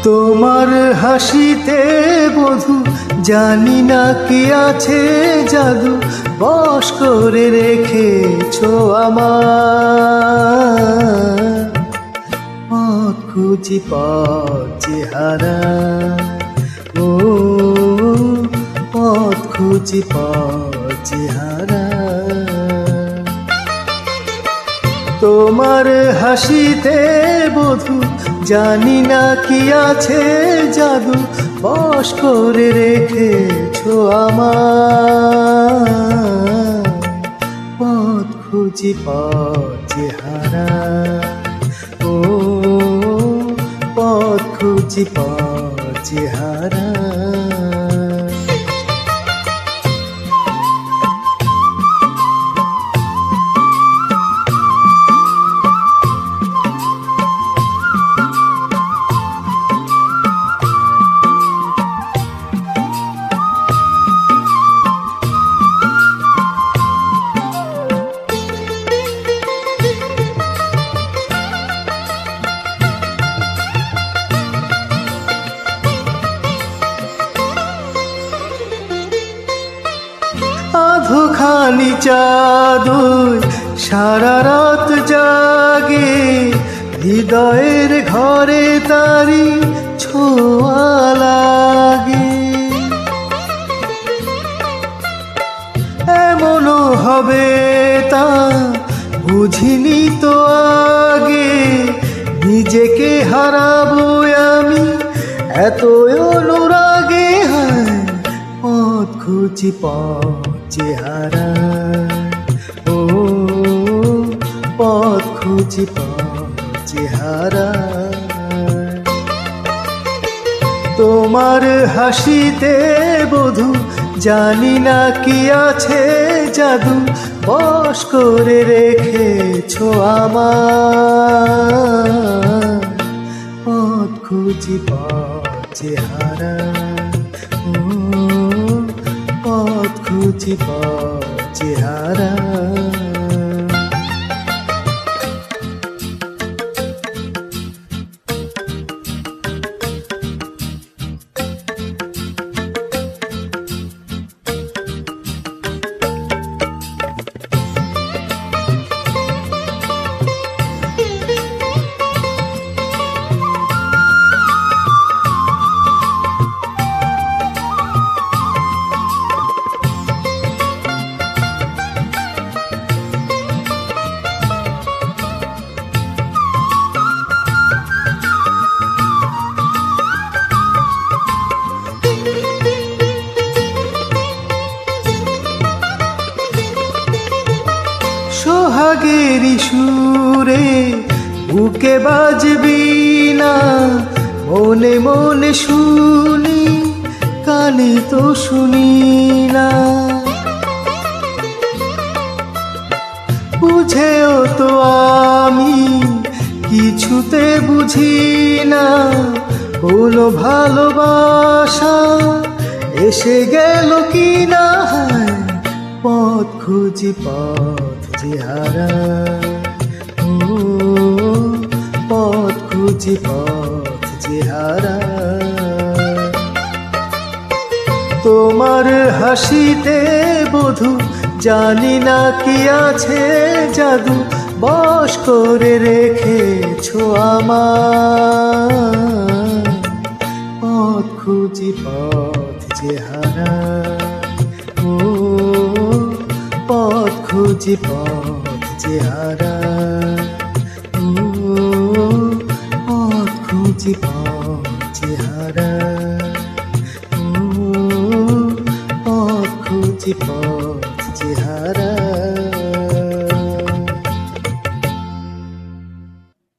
তোমার হাসিতে বধূ জানি না কি আছে জাদু, বশ করে রেখেছো আমার। পথ খুঁজি পথ চেহারা, ও পথ খুঁজি পথ চেহারা। তোমার হাসিতে বধূ জানি না কি আছে জাদু, বশ করে রেখেছো আমার। পথ খুঁজি পথ চেহারা, ও পথ খুঁজি পথ চেহারা। আধোখানি চাঁদই সারা রাত জাগে, হৃদয়ের ঘরে তারি ছোঁয়া লাগে। এমনও হবে তা বুঝিনি তো আগে, নিজেকে হারাবো আমি এত অনুরাগে। পথ খুঁজি পথ চেহারা, ও পথ খুঁজি পথ চেহারা। তোমার হাসিতে বধূ জানি না কি আছে জাদু, বশ করে রেখেছো আমার। পথ খুঁজি পথ চেহারা, ও পথ খুঁজি পথ চেহারা। সোহাগেরি সুরে বুকে বাজবি না, মনে মনে শুনি কানে তো শুনি না। বুঝেও তো আমি কিছুতে বুঝি না, কোনো ভালোবাসা এসে গেল কি না। পথ খুঁজি পথ চেহারা, ও পথ খুঁজি পথ চেহারা। তোমার হাসিতে বধূ জানি না কি আছে জাদু, বশ করে রেখেছো আমার। পথ খুঁজি পথ চেহারা, ও পথ খুঁজি পথ চেহারা, ও পথ খুঁজি পথ চেহারা, ও পথ খুঁজি পথ চেহারা।